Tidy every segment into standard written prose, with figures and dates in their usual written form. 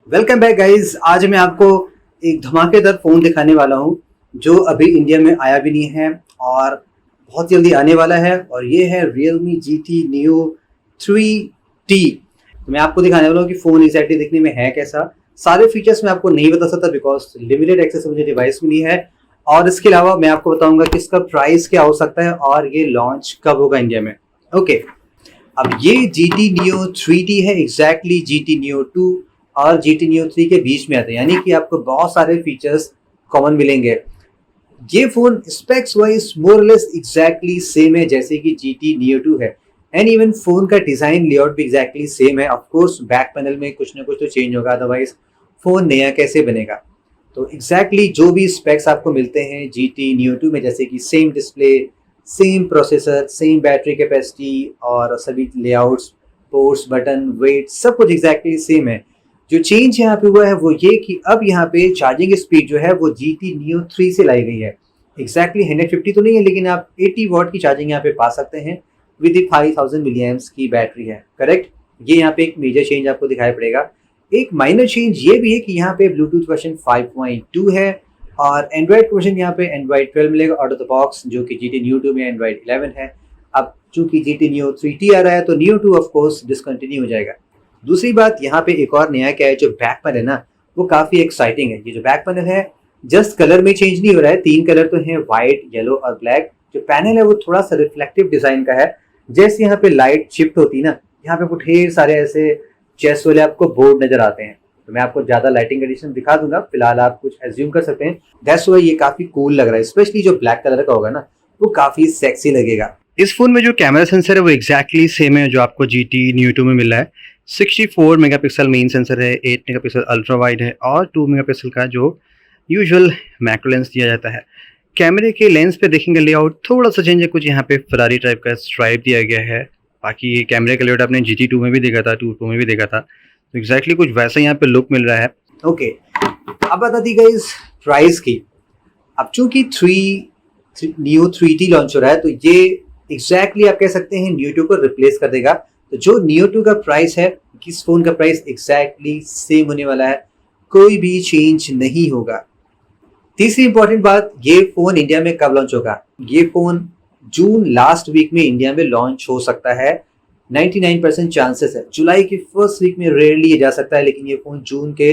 Welcome back guys. आज मैं आपको एक धमाकेदार फोन दिखाने वाला हूं जो अभी इंडिया में आया भी नहीं है और बहुत जल्दी आने वाला है, और ये है Realme GT Neo 3T। तो मैं आपको दिखाने वाला हूं कि फोन एग्जैक्टली दिखने में है कैसा। सारे फीचर्स मैं आपको नहीं बता सकता बिकॉज लिमिटेड एक्सेस मुझे डिवाइस में नहीं है, और इसके अलावा मैं आपको बताऊंगा कि इसका प्राइस क्या हो सकता है और ये लॉन्च कब होगा इंडिया में। ओके, अब ये GT Neo 3T है, एग्जैक्टली GT Neo 2 और GT Neo 3 के बीच में आते हैं, यानी कि आपको बहुत सारे फीचर्स कॉमन मिलेंगे। ये phone specs wise more less exactly same है जैसे कि GT Neo 2 है, एंड इवन फोन का डिजाइन लेआउट भी एग्जैक्टली सेम है। ऑफ कोर्स बैक पैनल में कुछ ना कुछ तो चेंज होगा, अदरवाइज फोन नया कैसे बनेगा। तो एग्जैक्टली जो भी स्पेक्स आपको मिलते हैं GT Neo 2 में, जैसे कि same display, same processor, same battery capacity और सभी लेआउट्स, पोर्ट्स, बटन, वेट, सब कुछ एग्जैक्टली सेम है। जो चेंज यहाँ पे हुआ है वो ये कि अब यहाँ पे चार्जिंग स्पीड जो है वो GT Neo 3 से लाई गई है। एग्जैक्टली 150 तो नहीं है, लेकिन आप 80 वॉट की चार्जिंग यहाँ पे पा सकते हैं विद 5000 मिली एम्प्स की बैटरी है। करेक्ट, ये यहाँ पे एक मेजर चेंज आपको दिखाई पड़ेगा। एक माइनर चेंज ये भी है कि यहाँ पे ब्लूटूथ वर्जन 5.2 है और एंड्रॉइड वर्जन यहाँ पे एंड्रॉइड 12 मिलेगा आउट ऑफ द बॉक्स, जो कि GT Neo 2 में एंड्रॉइड 11 है। अब चूंकि GT Neo 3T आ रहा है तो Neo 2 ऑफ कोर्स डिसकंटिन्यू हो जाएगा। दूसरी बात यहाँ पे एक और नया क्या है, जो बैक पैनल है ना वो काफी एक्साइटिंग है। ये जो बैक पैनल है जस्ट कलर में चेंज नहीं हो रहा है, तीन कलर तो है, व्हाइट, येलो और ब्लैक। जो पैनल है वो थोड़ा सा रिफ्लेक्टिव डिजाइन का है। जैसे यहाँ पे लाइट शिफ्ट होती है ना, यहाँ पे कुछ ढेर सारे ऐसे चेस वाले आपको बोर्ड नजर आते हैं। तो मैं आपको ज्यादा लाइटिंग कंडीशन दिखा दूंगा, फिलहाल आप कुछ एज्यूम कर सकते हैं। दैट्स व्हाई ये काफी कूल लग रहा है, स्पेशली जो ब्लैक कलर का होगा ना वो काफी सेक्सी लगेगा। इस फोन में जो कैमरा सेंसर है वो एग्जैक्टली सेम है जो आपको GT Neo 2 में मिल रहा है। 64 मेगापिक्सल मेन सेंसर है, 8 मेगापिक्सल अल्ट्रा वाइड है और 2 मेगापिक्सल का जो यूजुअल मैक्रो लेंस दिया जाता है। कैमरे के लेंस पे देखेंगे लेआउट थोड़ा सा चेंज है, कुछ यहाँ पे फरारी टाइप का स्ट्राइप दिया गया है। बाकी ये कैमरे का लेआउट आपने GT 2 में भी देखा था, 2 Pro में भी देखा था, तो एग्जैक्टली कुछ वैसा यहाँ पे लुक मिल रहा है। ओके, अब बता दी गई प्राइस की। अब चूंकि Neo 3T लॉन्च हो रहा है तो ये एग्जैक्टली आप कह सकते हैं Neo 2 को रिप्लेस कर देगा। तो जो Neo 2 का प्राइस है, इस फोन का प्राइस एग्जैक्टली सेम होने वाला है, कोई भी चेंज नहीं होगा। तीसरी इंपॉर्टेंट बात, ये फोन इंडिया में कब लॉन्च होगा। ये फोन जून लास्ट वीक में इंडिया में लॉन्च हो सकता है। 99% चांसेस है। जुलाई की फर्स्ट वीक में रेयरली जा सकता है, लेकिन ये फोन जून के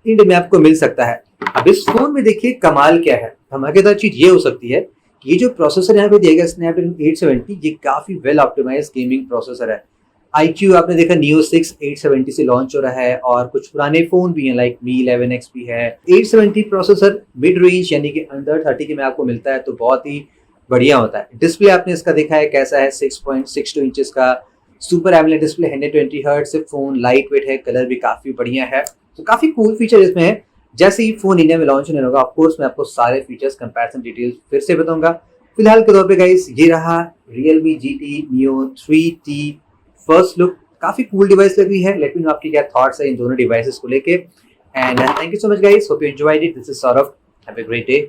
एंड में आपको मिल सकता है। अब इस फोन में देखिए कमाल क्या है, धमाकेदार चीज ये हो सकती है कि ये जो प्रोसेसर यहाँ पे दिया गया स्नैपड्रैगन 870, ये काफी वेल ऑप्टिमाइज्ड गेमिंग प्रोसेसर है। iQOO आपने देखा Neo 6 870 से लॉन्च हो रहा है, और कुछ पुराने फोन भी हैं लाइक Mi 11X भी है। 870 प्रोसेसर मिड रेंज यानी कि अंडर 30 के में आपको मिलता है, तो बहुत ही बढ़िया होता है। डिस्प्ले आपने इसका देखा है कैसा है, 6.62 इंचेस का सुपर एमोलेड डिस्प्ले, 120 हर्ट्ज से फोन लाइट वेट है, कलर भी काफी बढ़िया है, तो काफी कूल फीचर इसमें है। जैसे ही फोन इंडिया में लॉन्च होने होगा ऑफ कोर्स मैं आपको सारे फीचर्स कंपैरिजन डिटेल्स फिर से बताऊंगा। फिलहाल के तौर पे गाइस ये रहा Realme GT Neo 3T first look. काफी कूल डिवाइस लगी है। लेट मी नो आपके क्या थॉट्स है इन दोनों डिवाइसेस को लेके, and thank you so much guys, hope you enjoyed it. This is Saurabh, have a great day.